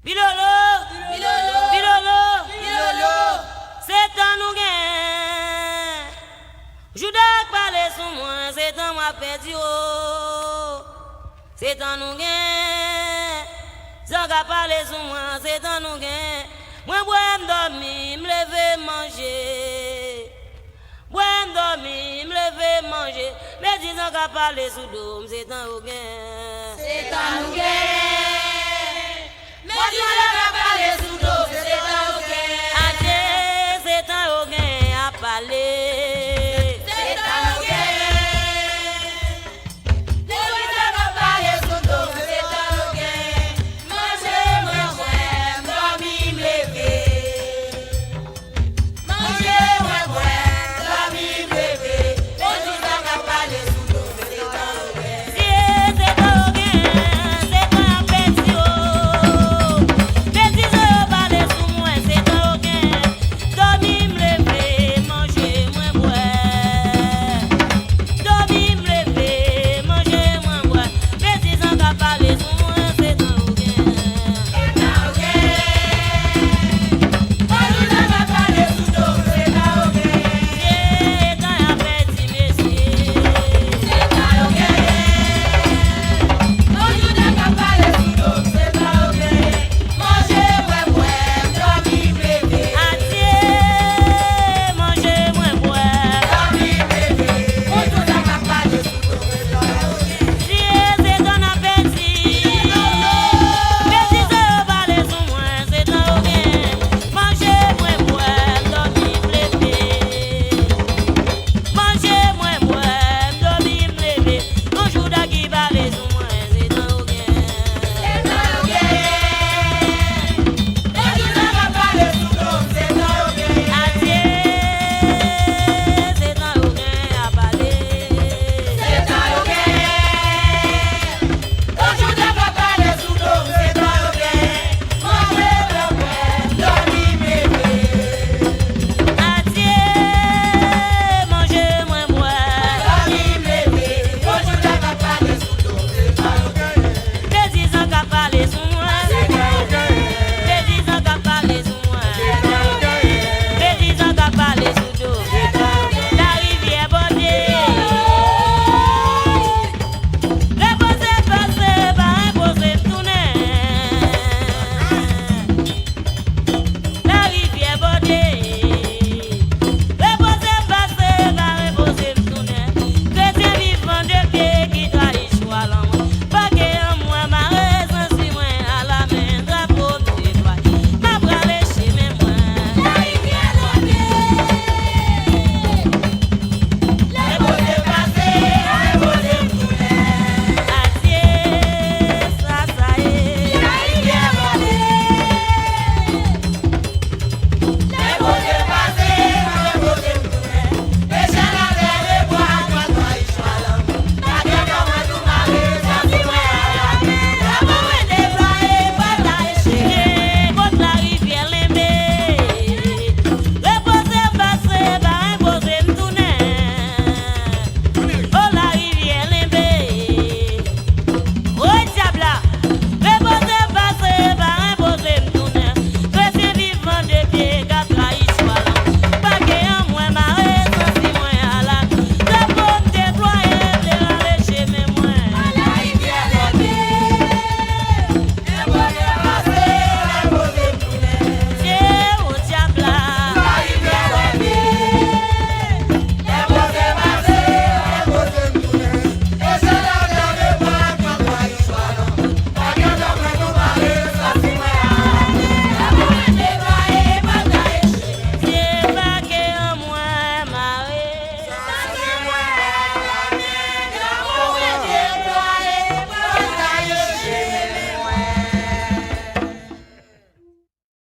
Bilolo, c'est un nous gain. Joudak parler sous moi, c'est un moi perdu. C'est un nous gain. Zanga parler sous moi, c'est un nous gain. Moi, dormir, me lever manger. Moi, dormir, me lever manger. Mais disons qu'à parler sous dôme, c'est un nous gain. C'est un nous gain.